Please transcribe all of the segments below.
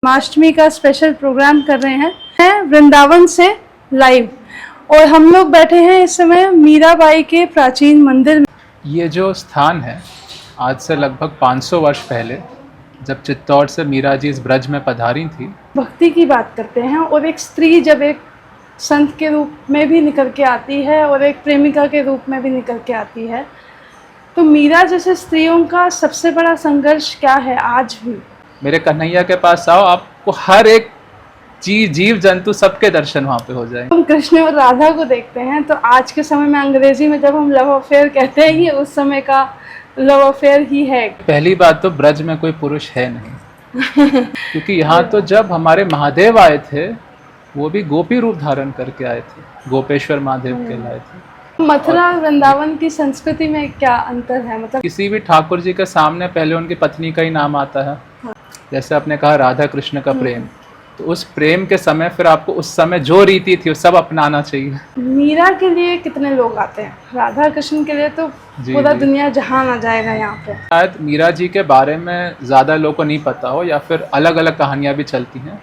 जन्माष्टमी का special programme कर रहे हैं वृंदावन से लाइव। और हम लोग बैठे हैं इस समय मीराबाई के प्राचीन मंदिर में। ये जो स्थान है आज से लगभग 500 वर्ष पहले जब चित्तौड़ से मीरा जी इस ब्रज में पधारी थी। भक्ति की बात करते हैं और एक स्त्री जब एक संत के रूप में भी निकल के आती है और एक प्रेमिका के रूप में भी निकल के आती है, तो मीरा जैसे स्त्रियों का सबसे बड़ा संघर्ष क्या है आज भी? मेरे कन्हैया के पास आओ, आपको हर एक चीज जीव जंतु सबके दर्शन वहाँ पे हो जाएंगे। हम कृष्ण और राधा को देखते हैं तो आज के समय में अंग्रेजी में जब हम लव अफेयर कहते हैं, ये उस समय का लव अफेयर ही है। पहली बात तो ब्रज में कोई पुरुष है नहीं क्योंकि यहाँ तो जब हमारे महादेव आए थे वो भी गोपी रूप धारण करके आए थे, गोपेश्वर महादेव कहलाए थे। मथुरा वृंदावन की संस्कृति में क्या अंतर है? मतलब किसी भी ठाकुर जी के सामने पहले उनकी पत्नी का ही नाम आता है। जैसे आपने कहा राधा कृष्ण का प्रेम, तो उस प्रेम के समय फिर आपको उस समय जो रीति थी वो सब अपनाना चाहिए। मीरा के लिए कितने लोग आते हैं? राधा कृष्ण के लिए तो पूरा दुनिया जहान आ जाएगा यहाँ पे। शायद मीरा जी के बारे में ज़्यादा लोगों को नहीं पता हो या फिर अलग अलग कहानियाँ भी चलती हैं,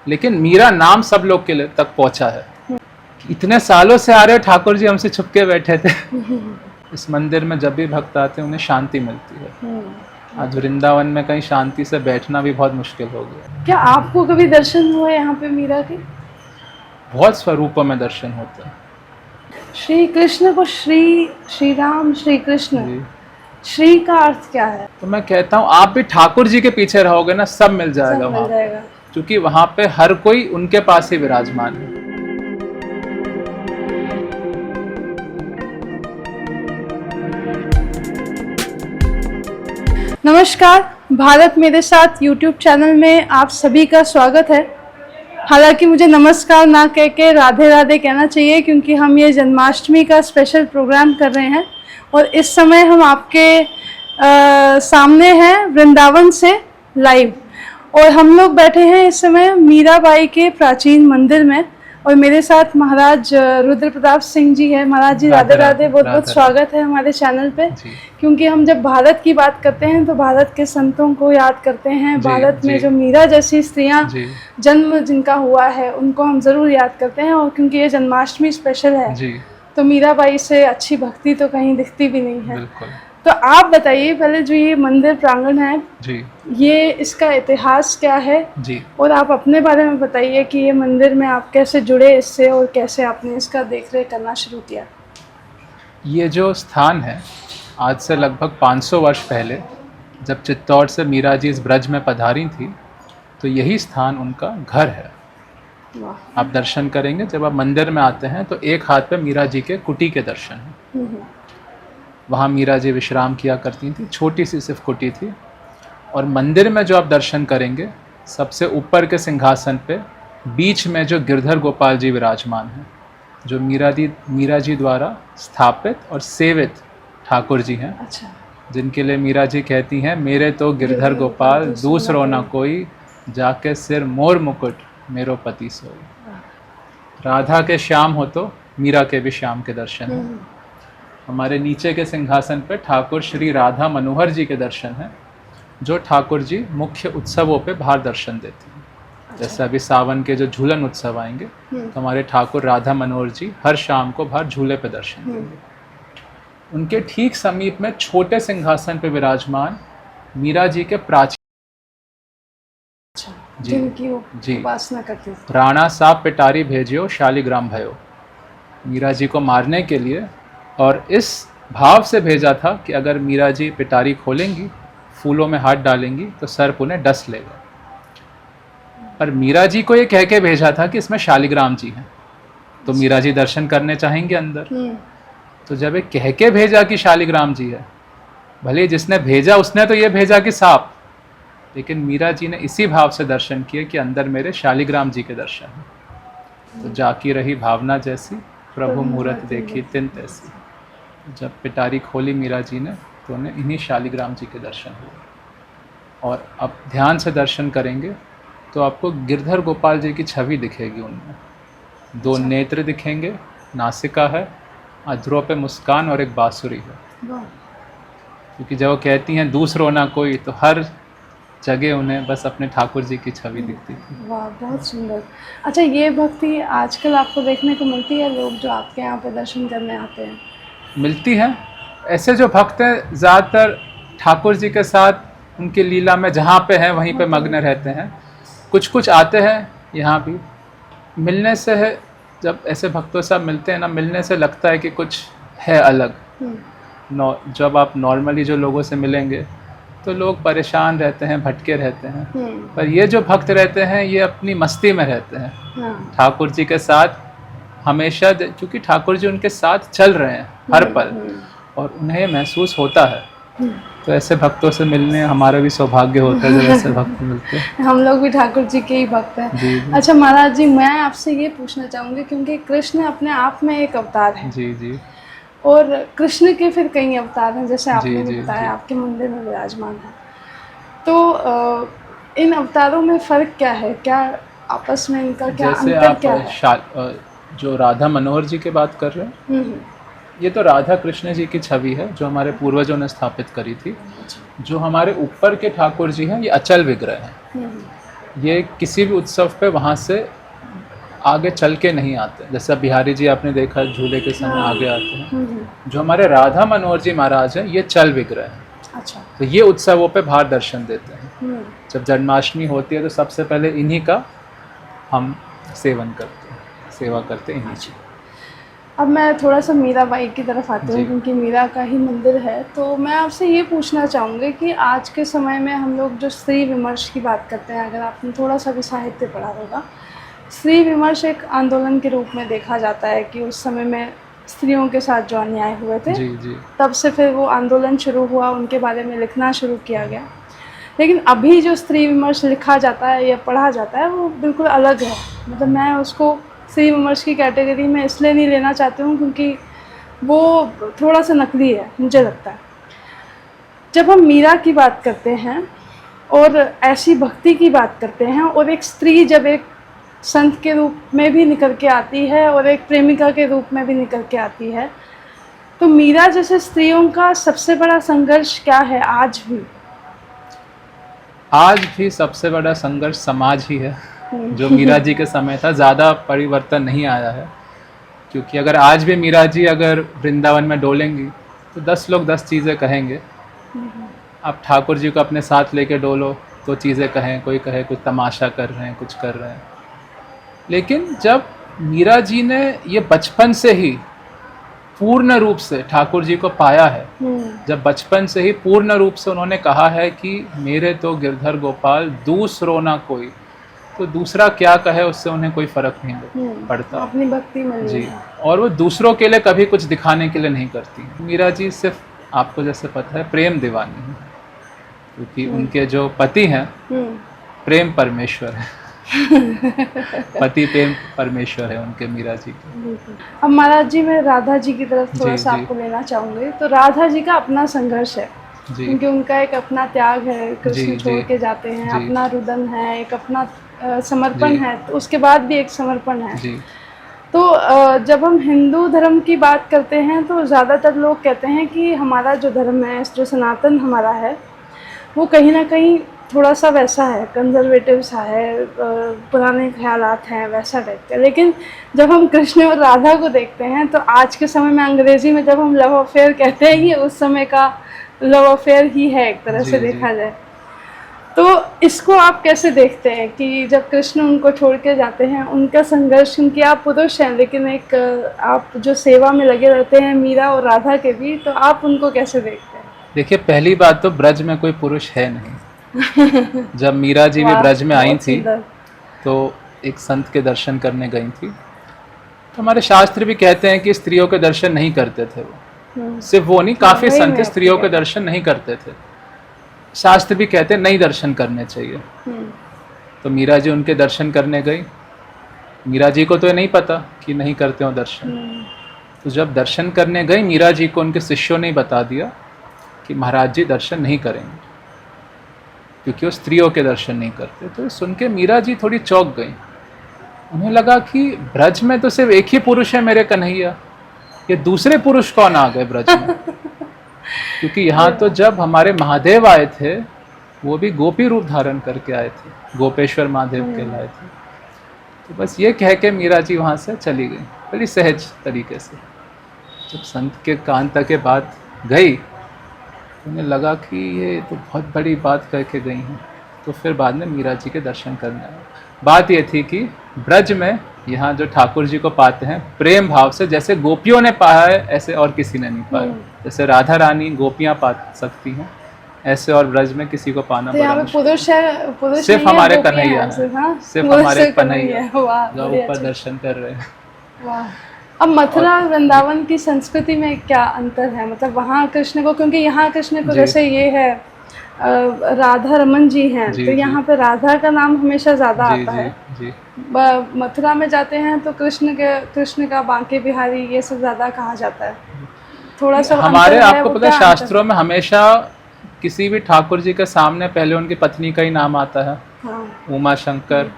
लेकिन मीरा नाम सब लोग के लिए तक पहुँचा है। इतने सालों से आ रहे ठाकुर जी हमसे छुप के बैठे थे। इस मंदिर में जब भी भक्त आते हैं उन्हें शांति मिलती है। आज वृंदावन में कहीं शांति से बैठना भी बहुत मुश्किल हो गया। क्या आपको कभी दर्शन हुए यहाँ पे मीरा के? बहुत स्वरूपों में दर्शन होते हैं। श्री कृष्ण को श्री राम श्री कृष्ण, श्री का अर्थ क्या है? तो मैं कहता हूँ आप भी ठाकुर जी के पीछे रहोगे ना, सब मिल जाएगा वहाँ, क्योंकि वहाँ पे हर कोई उनके पास ही विराजमान है। नमस्कार, भारत मेरे साथ यूट्यूब चैनल में आप सभी का स्वागत है। हालांकि मुझे नमस्कार ना कह के राधे राधे कहना चाहिए, क्योंकि हम ये जन्माष्टमी का स्पेशल प्रोग्राम कर रहे हैं और इस समय हम आपके सामने हैं वृंदावन से लाइव। और हम लोग बैठे हैं इस समय मीराबाई के प्राचीन मंदिर में और मेरे साथ महाराज रुद्र प्रताप सिंह जी है। महाराज जी राधे राधे, बहुत बहुत स्वागत है हमारे चैनल पे। क्योंकि हम जब भारत की बात करते हैं तो भारत के संतों को याद करते हैं। भारत में जो मीरा जैसी स्त्रियां जन्म जिनका हुआ है उनको हम ज़रूर याद करते हैं। और क्योंकि ये जन्माष्टमी स्पेशल है तो मीराबाई से अच्छी भक्ति तो कहीं दिखती भी नहीं है। तो आप बताइए पहले, जो ये मंदिर प्रांगण है ये इसका इतिहास क्या है जी, और आप अपने बारे में बताइए कि ये मंदिर में आप कैसे जुड़े इससे और कैसे आपने इसका देखरेख करना शुरू किया। ये जो स्थान है आज से लगभग 500 वर्ष पहले जब चित्तौड़ से मीरा जी इस ब्रज में पधारी थी, तो यही स्थान उनका घर है। आप दर्शन करेंगे जब आप मंदिर में आते हैं तो एक हाथ पे मीरा जी के कुटी के दर्शन हैं। वहाँ मीरा जी विश्राम किया करती थी, छोटी सी सिर्फ कुटी थी। और मंदिर में जो आप दर्शन करेंगे सबसे ऊपर के सिंहासन पे बीच में जो गिरधर गोपाल जी विराजमान हैं, जो मीरा जी द्वारा स्थापित और सेवित ठाकुर जी हैं। अच्छा। जिनके लिए मीरा जी कहती हैं, मेरे तो गिरधर गोपाल दूसरो न कोई, जाके सिर मोर मुकुट मेरो पति सोई। राधा के श्याम हो तो मीरा के भी श्याम के दर्शन हैं। हमारे नीचे के सिंहासन पर ठाकुर श्री राधा मनोहर जी के दर्शन हैं, जो ठाकुर जी मुख्य उत्सवों पे बाहर दर्शन देते हैं। अच्छा। जैसे अभी सावन के जो झूलन उत्सव आएंगे तो हमारे ठाकुर राधा मनोहर जी हर शाम को बाहर झूले पे दर्शन देंगे। उनके ठीक समीप में छोटे सिंहासन पे विराजमान मीरा जी के प्राचीन जी उपासना करते थे। राणा साहब पिटारी भेजियो शालिग्राम भयो, मीरा जी को मारने के लिए। और इस भाव से भेजा था कि अगर मीरा जी पिटारी खोलेंगी, फूलों में हाथ डालेंगी तो सर्प उन्हें डस लेगा। पर मीरा जी को ये कह के भेजा था कि इसमें शालिग्राम जी हैं, तो मीरा जी दर्शन करने चाहेंगे अंदर। तो जब ये कह के भेजा कि शालिग्राम जी है, भले जिसने भेजा उसने तो ये भेजा कि सांप, लेकिन मीरा जी ने इसी भाव से दर्शन किए कि अंदर मेरे शालिग्राम जी के दर्शन हैं। तो जाकी रही भावना जैसी, प्रभु मूरत देखी तिन तैसी। जब पिटारी खोली मीरा जी ने तो उन्हें इन्हीं शालिग्राम जी के दर्शन हुए। और अब ध्यान से दर्शन करेंगे तो आपको गिरधर गोपाल जी की छवि दिखेगी। उनमें दो नेत्र दिखेंगे, नासिका है, अधरों पे मुस्कान और एक बांसुरी है। क्योंकि जब वो कहती हैं दूसरों ना कोई, तो हर जगह उन्हें बस अपने ठाकुर जी की छवि दिखती थी। वाह, बहुत सुंदर। अच्छा, ये भक्ति आजकल आपको देखने को मिलती है, लोग जो आपके यहाँ पे दर्शन करने आते हैं? मिलती है। ऐसे जो भक्त हैं ज़्यादातर ठाकुर जी के साथ उनकी लीला में जहाँ पे हैं वहीं पे मग्न रहते हैं। कुछ कुछ आते हैं यहाँ भी। मिलने से है, जब ऐसे भक्तों से आप मिलते हैं ना, मिलने से लगता है कि कुछ है अलग। जब आप नॉर्मली जो लोगों से मिलेंगे तो लोग परेशान रहते हैं, भटके रहते हैं, पर ये जो भक्त रहते हैं ये अपनी मस्ती में रहते हैं। हाँ। ठाकुर जी के साथ हमेशा, क्योंकि ठाकुर जी उनके साथ चल रहे हैं हर पल और उन्हें महसूस होता है। तो ऐसे भक्तों से मिलने हमारा भी सौभाग्य होता है जब ऐसे भक्त मिलते हैं। हम लोग भी ठाकुर जी के ही भक्त हैं। जी जी। अच्छा महाराज जी, मैं आपसे ये पूछना चाहूँगी, क्योंकि कृष्ण अपने आप में एक अवतार है जी जी और कृष्ण के फिर कई अवतार हैं, जैसे आपने जी, भी जी, बताया जी। आपके मंदिर में विराजमान है। तो इन अवतारों में फ़र्क क्या है? क्या आपस में इनका क्या जैसे अंतर आप क्या है? जो राधा मनोहर जी की बात कर रहे हैं, हम्म, ये तो राधा कृष्ण जी की छवि है जो हमारे पूर्वजों ने स्थापित करी थी। जो हमारे ऊपर के ठाकुर जी हैं ये अचल विग्रह हैं। ये किसी भी उत्सव पे वहाँ से आगे चल के नहीं आते। जैसे अब बिहारी जी आपने देखा झूले के समय आगे आते हैं। जो हमारे राधा मनोहर जी महाराज हैं ये चल विग्रह हैं। अच्छा। तो ये उत्सवों पे बाहर दर्शन देते हैं। जब जन्माष्टमी होती है तो सबसे पहले इन्हीं का हम सेवन करते हैं, सेवा करते हैं इन्हीं की। अब मैं थोड़ा सा मीराबाई की तरफ आती हूँ, जी। क्योंकि मीरा का ही मंदिर है। तो मैं आपसे ये पूछना चाहूँगी कि आज के समय में हम लोग जो स्त्री विमर्श की बात करते हैं, अगर आपने थोड़ा सा भी साहित्य पढ़ा होगा, स्त्री विमर्श एक आंदोलन के रूप में देखा जाता है कि उस समय में स्त्रियों के साथ जो अन्याय हुए थे, जी जी तब से फिर वो आंदोलन शुरू हुआ, उनके बारे में लिखना शुरू किया गया। लेकिन अभी जो स्त्री विमर्श लिखा जाता है या पढ़ा जाता है वो बिल्कुल अलग है। मतलब मैं उसको स्त्री विमर्श की कैटेगरी में इसलिए नहीं लेना चाहती हूँ क्योंकि वो थोड़ा सा नकली है, मुझे लगता है। जब हम मीरा की बात करते हैं और ऐसी भक्ति की बात करते हैं, और एक स्त्री जब एक संत के रूप में भी निकल के आती है और एक प्रेमिका के रूप में भी निकल के आती है, तो मीरा जैसे स्त्रियों का सबसे बड़ा संघर्ष क्या है आज भी? आज भी सबसे बड़ा संघर्ष समाज ही है। जो मीरा जी के समय था, ज़्यादा परिवर्तन नहीं आया है। क्योंकि अगर आज भी मीरा जी अगर वृंदावन में डोलेंगी तो 10 लोग 10 चीज़ें कहेंगे। आप ठाकुर जी को अपने साथ लेके डोलो तो चीज़ें कहें, कोई कहे कुछ तमाशा कर रहे हैं, कुछ कर रहे हैं। लेकिन जब मीरा जी ने ये बचपन से ही पूर्ण रूप से ठाकुर जी को पाया है, जब बचपन से ही पूर्ण रूप से उन्होंने कहा है कि मेरे तो गिरधर गोपाल दूसरो ना कोई, तो दूसरा क्या कहे उससे उन्हें कोई फर्क नहीं पड़ता। अपनी भक्ति में जी। और वो दूसरों के लिए कभी कुछ दिखाने के लिए नहीं करती। मीरा जी सिर्फ, आपको जैसे पता है, प्रेम दीवानी है। क्योंकि उनके जो पति हैं प्रेम परमेश्वर है। पति प्रेम परमेश्वर है उनके, मीरा जी के। अब महाराज जी, मैं राधा जी की तरफ थोड़ा जी, सा जी। आपको लेना चाहूँगी। तो राधा जी का अपना संघर्ष है, जी क्योंकि उनका एक अपना त्याग है, कृष्ण जी, छोड़ जी। के जाते हैं, जी। अपना रुदन है, एक अपना समर्पण जी। है, तो उसके बाद भी एक समर्पण है। जी तो जब हम हिंदू धर्म की बात करते हैं तो ज़्यादातर लोग कहते हैं कि हमारा जो धर्म है, जो सनातन हमारा है, वो कहीं ना कहीं थोड़ा सा वैसा है, कंजर्वेटिव सा है, पुराने ख्यालात हैं, वैसा टाइप का। लेकिन जब हम कृष्ण और राधा को देखते हैं तो आज के समय में अंग्रेज़ी में जब हम लव अफेयर कहते हैं, ये उस समय का लव अफेयर ही है एक तरह से जी, देखा जाए। तो इसको आप कैसे देखते हैं कि जब कृष्ण उनको छोड़ के जाते हैं, उनका संघर्ष, क्योंकि आप पुरुष हैं लेकिन एक आप जो सेवा में लगे रहते हैं मीरा और राधा के भी, तो आप उनको कैसे देखते हैं? देखिए, पहली बात तो ब्रज में कोई पुरुष है नहीं। जब मीरा जी भी वाह, ब्रज में आई बहुत थी सुंदर। तो एक संत के दर्शन करने गई थी। तो हमारे शास्त्र भी कहते हैं कि स्त्रियों के दर्शन नहीं करते थे वो। सिर्फ वो नहीं, काफ़ी वही संत मैं स्त्रियों के आपको दर्शन नहीं करते थे। शास्त्र भी कहते हैं नहीं दर्शन करने चाहिए। तो मीरा जी उनके दर्शन करने गई। मीरा जी को तो ये नहीं पता कि नहीं करते हो दर्शन। तो जब दर्शन करने गई मीरा जी को, उनके शिष्यों ने बता दिया कि महाराज जी दर्शन नहीं करेंगे क्योंकि वो स्त्रियों के दर्शन नहीं करते। तो सुन के मीरा जी थोड़ी चौंक गई। उन्हें लगा कि ब्रज में तो सिर्फ एक ही पुरुष है मेरे कन्हैया, ये दूसरे पुरुष कौन आ गए ब्रज में। क्योंकि यहाँ तो जब हमारे महादेव आए थे वो भी गोपी रूप धारण करके आए थे, गोपेश्वर महादेव कहलाए थे। तो बस ये कह के मीरा जी वहाँ से चली गई बड़ी सहज तरीके से। जब संत के कान तक ये बात गई तो उन्हें लगा कि ये तो बहुत बड़ी बात कह के गई हैं। तो फिर बाद में मीरा जी के दर्शन करने आए। बात ये थी कि ब्रज में यहाँ जो ठाकुर जी को पाते हैं प्रेम भाव से, जैसे गोपियों ने पाया है ऐसे और किसी ने नहीं पाया। जैसे राधा रानी गोपियाँ पा सकती हैं, ऐसे और ब्रज में किसी को पाना तो यहाँ बड़ा पे पुरुष है, पुरुष सिर्फ नहीं है, हमारे गोपियाँ कन्हैया हैं हैं, सिर्फ, हाँ? सिर्फ पुरुष हमारे से कन्हैया वाह, जो बड़ी ऊपर अच्छी। दर्शन कर रहे हैं। वाह। अब मथुरा वृंदावन की संस्कृति में क्या अंतर है, मतलब वहाँ कृष्ण को, क्योंकि यहाँ कृष्ण को जी। जैसे ये है राधा रमन जी हैं, जी, तो जी। यहाँ पे राधा का नाम हमेशा ज़्यादा जी आता जी है। जी। मथुरा में जाते हैं तो कृष्ण का बांके बिहारी ये सब ज़्यादा कहा जाता है। थोड़ा सा हमारे अंतर है, आपको वो पता है क्या अंतर शास्त्रों में हमेशा किसी भी ठाकुर जी के सामने पहले उनकी पत्नी का ही नाम आता है। हाँ। उमा शंकर,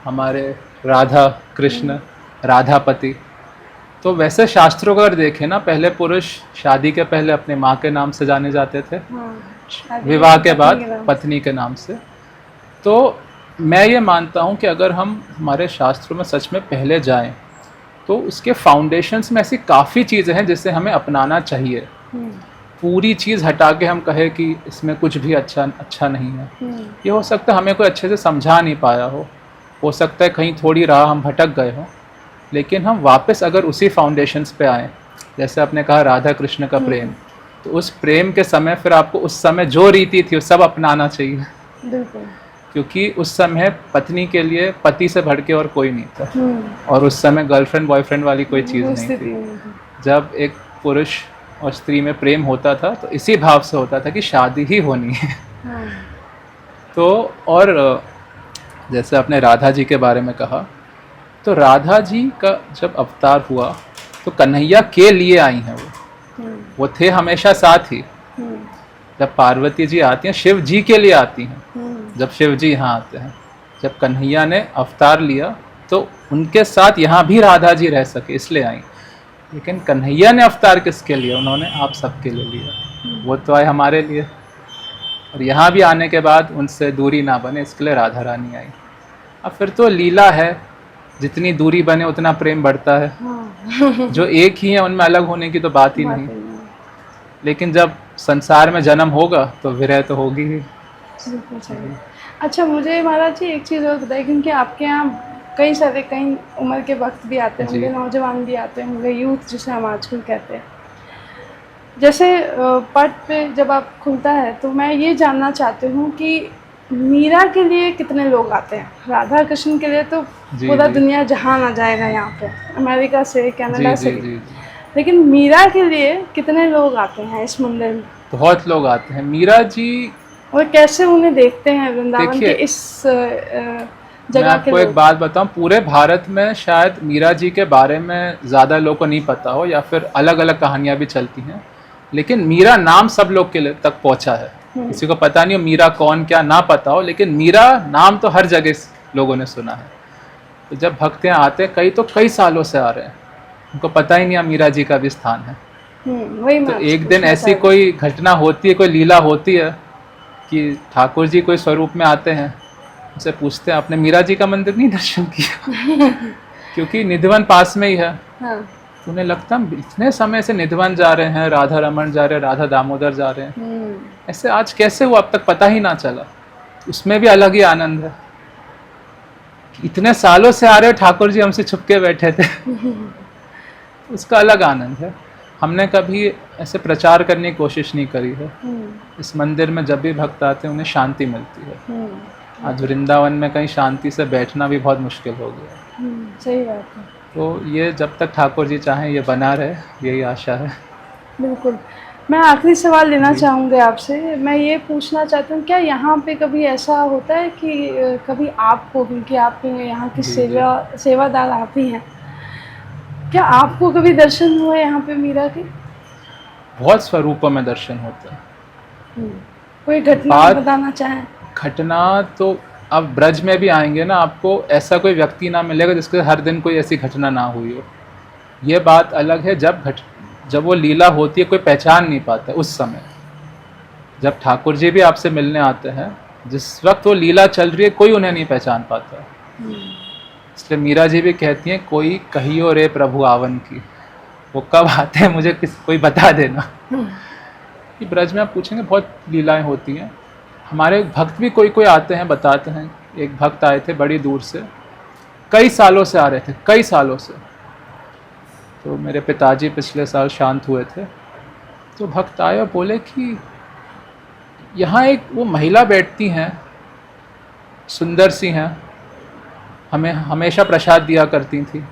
हमारे राधा कृष्ण, राधापति। तो वैसे शास्त्रों को अगर देखें ना, पहले पुरुष शादी के पहले अपने माँ के नाम से जाने जाते थे, हाँ। विवाह के बाद पत्नी के नाम। पत्नी के नाम से। तो मैं ये मानता हूँ कि अगर हम हमारे शास्त्रों में सच में पहले जाएं तो उसके फाउंडेशंस में ऐसी काफ़ी चीज़ें हैं जिसे हमें अपनाना चाहिए। पूरी चीज़ हटा के हम कहें कि इसमें कुछ भी अच्छा नहीं है, ये हो सकता है हमें कोई अच्छे से समझा नहीं पाया हो सकता है कहीं थोड़ी राह हम भटक गए हों, लेकिन हम वापस अगर उसी फाउंडेशंस पे आएँ, जैसे आपने कहा राधा कृष्ण का प्रेम, तो उस प्रेम के समय फिर आपको उस समय जो रीति थी वो सब अपनाना चाहिए। बिल्कुल। क्योंकि उस समय पत्नी के लिए पति से बढ़ के और कोई नहीं था, और उस समय गर्लफ्रेंड बॉयफ्रेंड वाली कोई चीज़ नहीं थी। जब एक पुरुष और स्त्री में प्रेम होता था तो इसी भाव से होता था कि शादी ही होनी है। तो और जैसे आपने राधा जी के बारे में कहा, तो राधा जी का जब अवतार हुआ तो कन्हैया के लिए आई हैं वो थे हमेशा साथ ही। जब पार्वती जी आती हैं शिव जी के लिए आती हैं, जब शिव जी यहाँ आते हैं, जब कन्हैया ने अवतार लिया तो उनके साथ यहाँ भी राधा जी रह सके इसलिए आई। लेकिन कन्हैया ने अवतार किसके लिए? उन्होंने आप सबके लिए लिया, वो तो आए हमारे लिए। और यहाँ भी आने के बाद उनसे दूरी ना बने इसके लिए राधा रानी आई। अब फिर तो लीला है, जितनी दूरी बने उतना प्रेम बढ़ता है। जो एक ही है उनमें अलग होने की तो बात ही नहीं। लेकिन जब संसार में जन्म होगा तो विरह तो होगी ही। बिल्कुल सही। अच्छा, मुझे महाराज जी एक चीज़ और बताइए, क्योंकि आपके यहाँ कई उम्र के वक्त भी आते होंगे, नौजवान भी आते होंगे, यूथ जिसे हम आजकल कहते हैं। जैसे पट पे जब आप खुलता है तो मैं ये जानना चाहती हूँ कि मीरा के लिए कितने लोग आते हैं? राधा कृष्ण के लिए तो पूरा दुनिया जहान आ जाएगा यहाँ पे, अमेरिका से, कनाडा से। लेकिन मीरा के लिए कितने लोग आते हैं इस मंदिर में? बहुत लोग आते हैं मीरा जी। और कैसे उन्हें देखते हैं वृंदावन के इस जगह मैं आपको एक बात बताऊं, पूरे भारत में शायद मीरा जी के बारे में ज़्यादा लोगों को नहीं पता हो, या फिर अलग अलग कहानियाँ भी चलती हैं, लेकिन मीरा नाम सब लोग के तक पहुँचा है। किसी को पता नहीं हो मीरा कौन, क्या ना पता हो, लेकिन मीरा नाम तो हर जगह लोगों ने सुना है। तो जब भक्त यहाँ आते हैं, कई तो कई सालों से आ रहे हैं, उनको पता ही नहीं मीरा जी का भी स्थान है। तो एक दिन ऐसी कोई घटना होती है, कोई लीला होती है कि ठाकुर जी कोई स्वरूप में आते हैं, उनसे पूछते हैं आपने मीरा जी का मंदिर नहीं दर्शन किया? क्योंकि निधिवन पास में ही है। तो उन्हें लगता है इतने समय से निधिवन जा रहे हैं, राधा रमन जा रहे हैं, राधा दामोदर जा रहे हैं, ऐसे आज कैसे हुआ, अब तक पता ही ना चला। उसमें भी अलग ही आनंद है। इतने सालों से आ रहे ठाकुर जी हमसे छुपके बैठे थे। उसका अलग आनंद है। हमने कभी ऐसे प्रचार करने की कोशिश नहीं करी है। इस मंदिर में जब भी भक्त आते हैं उन्हें शांति मिलती है। आज वृंदावन में कहीं शांति से बैठना भी बहुत मुश्किल हो गया। सही बात है। तो ये जब तक ठाकुर जी चाहें ये बना रहे, यही आशा है। बिल्कुल। मैं आखिरी सवाल लेना चाहूँगी आपसे। मैं ये पूछना चाहती हूँ, क्या यहाँ पे कभी ऐसा होता है कि कभी आपको, क्योंकि आप यहाँ की सेवादार आप ही हैं, क्या आपको कभी दर्शन हुए यहाँ पे मीरा के? बहुत स्वरूपों में दर्शन होते हैं। कोई घटना बताना चाहें? घटना तो अब ब्रज में भी आएंगे ना, आपको ऐसा कोई व्यक्ति ना मिलेगा जिसके हर दिन कोई ऐसी घटना ना हुई हो। ये बात अलग है जब वो लीला होती है, कोई पहचान नहीं पाता उस समय। जब ठाकुर जी भी आपसे मिलने आते हैं, जिस वक्त वो लीला चल रही है कोई उन्हें नहीं पहचान पाता। इसलिए मीरा जी भी कहती हैं, कोई कहियो रे प्रभु आवन की, वो कब आते हैं मुझे कोई बता देना। कि ब्रज में आप पूछेंगे बहुत लीलाएं होती हैं। हमारे भक्त भी कोई कोई आते हैं, बताते हैं। एक भक्त आए थे बड़ी दूर से, कई सालों से आ रहे थे, कई सालों से। तो मेरे पिताजी पिछले साल शांत हुए थे, तो भक्त आए और बोले कि यहाँ एक वो महिला बैठती हैं, सुंदर सी हैं, हमें हमेशा प्रसाद दिया करती थी,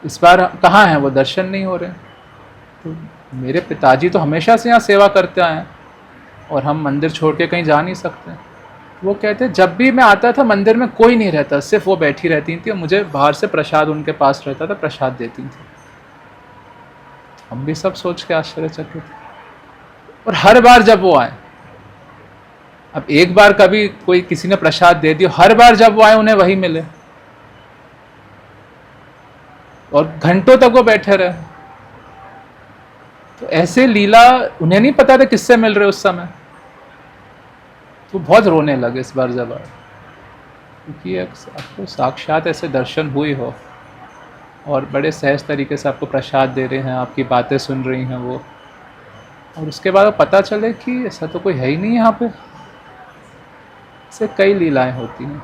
इस बार कहाँ हैं वो, दर्शन नहीं हो रहे। तो मेरे पिताजी तो हमेशा से यहाँ सेवा करते आए हैं और हम मंदिर छोड़ के कहीं जा नहीं सकते। वो कहते जब भी मैं आता था मंदिर में कोई नहीं रहता, सिर्फ वो बैठी रहती थी और मुझे बाहर से प्रसाद उनके पास रहता था, प्रसाद देती थी। हम भी सब सोच के आश्चर्यचकित थे। और हर बार जब वो आए, अब एक बार कभी कोई किसी ने प्रसाद दे दिया, हर बार जब वो आए उन्हें वही मिले और घंटों तक वो बैठे रहे। तो ऐसे लीला उन्हें नहीं पता था किससे मिल रहे उस समय। तो बहुत रोने लगे इस बार जब आए, क्योंकि आपको साक्षात ऐसे दर्शन हुए हो और बड़े सहज तरीके से आपको प्रसाद दे रहे हैं, आपकी बातें सुन रही हैं वो, और उसके बाद पता चले कि ऐसा तो कोई है ही नहीं यहाँ पे। ऐसे कई लीलाएं होती हैं।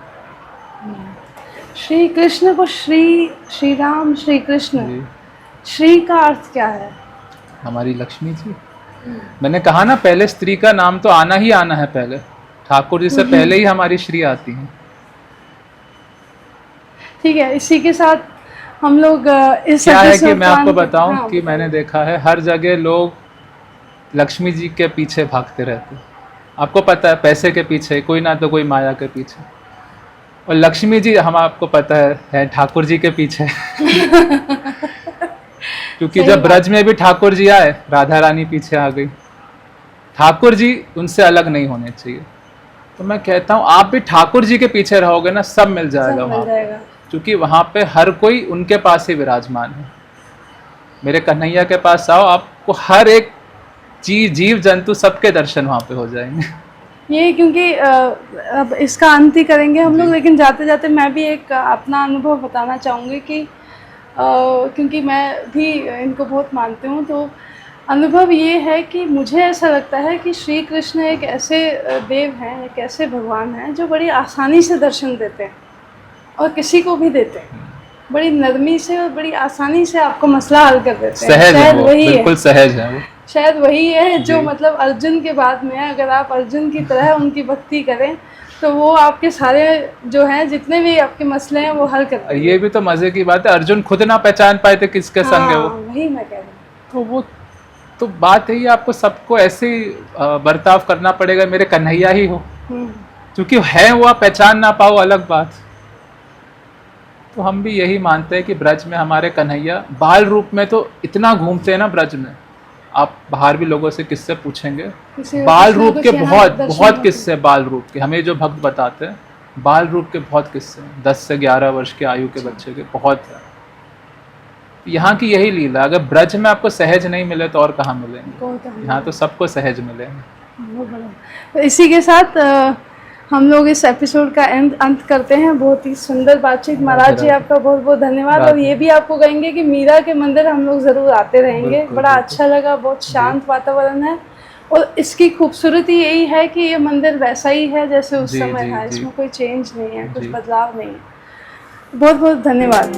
श्री कृष्ण को श्री राम, श्री कृष्ण, श्री का अर्थ क्या है? हमारी लक्ष्मी जी। मैंने कहा ना, पहले स्त्री का नाम तो आना ही आना है, पहले ठाकुर जी से पहले ही हमारी श्री आती है। ठीक है, इसी के साथ हम लोग इस क्या है कि मैं आपको बताऊं कि मैंने देखा है हर जगह लोग लक्ष्मी जी के पीछे भागते रहते हैं। आपको पता है, पैसे के पीछे, कोई ना तो कोई माया के पीछे, और लक्ष्मी जी हम आपको पता है ठाकुर जी के पीछे। क्योंकि जब ब्रज में भी ठाकुर जी आए, राधा रानी पीछे आ गई। ठाकुर जी उनसे अलग नहीं होने चाहिए। तो मैं कहता हूँ आप भी ठाकुर जी के पीछे रहोगे ना, सब मिल जाएगा वहाँ, क्योंकि वहाँ पे हर कोई उनके पास ही विराजमान है। मेरे कन्हैया के पास आओ, आपको हर एक जीव जंतु सबके दर्शन वहाँ पे हो जाएंगे। ये क्योंकि अब इसका अंत ही करेंगे हम लोग, लेकिन जाते जाते मैं भी एक अपना अनुभव बताना चाहूँगी कि क्योंकि मैं भी इनको बहुत मानती हूँ। तो अनुभव ये है कि मुझे ऐसा लगता है कि श्री कृष्ण एक ऐसे देव हैं, एक ऐसे भगवान हैं जो बड़ी आसानी से दर्शन देते हैं और किसी को भी देते हैं, बड़ी नरमी से और बड़ी आसानी से आपको मसला हल कर देते हैं। सहज है वो, बिल्कुल सहज है वो। शायद वही है जो मतलब अर्जुन के बाद में, अगर आप अर्जुन की तरह उनकी भक्ति करें तो वो आपके सारे जो हैं, जितने भी आपके मसले हैं वो हल करते हैं। ये भी तो मजे की बात है, अर्जुन खुद ना पहचान पाए थे किसके संग है वो। वही मैं कह रही हूँ। तो वो तो बात है, आपको सबको ऐसे ही बर्ताव करना पड़ेगा, मेरे कन्हैया ही हो, क्योंकि है वो, आप पहचान ना पाओ अलग बात। तो हम भी यही मानते हैं कि ब्रज में हमारे कन्हैया बाल रूप में तो इतना घूमते हैं ना ब्रज में। आप बाहर भी लोगों से किस्से पूछेंगे, बाल रूप के बहुत किस्से, बाल रूप के हमें जो भक्त बताते हैं, बाल रूप के बहुत किस्से, 10 से 11 वर्ष के आयु के बच्चे के बहुत है। यहाँ की यही लीला, अगर ब्रज में आपको सहज नहीं मिले तो और कहाँ मिलेंगे? यहाँ तो सबको सहज मिलेंगे। तो इसी के साथ हम लोग इस एपिसोड का अंत करते हैं। बहुत ही सुंदर बातचीत। महाराज जी आपका बहुत बहुत धन्यवाद। और ये भी आपको कहेंगे कि मीरा के मंदिर हम लोग ज़रूर आते रहेंगे। बड़ा अच्छा लगा, बहुत शांत वातावरण है और इसकी खूबसूरती यही है कि ये मंदिर वैसा ही है जैसे उस समय था, इसमें कोई चेंज नहीं है, कुछ बदलाव नहीं है। बहुत बहुत धन्यवाद।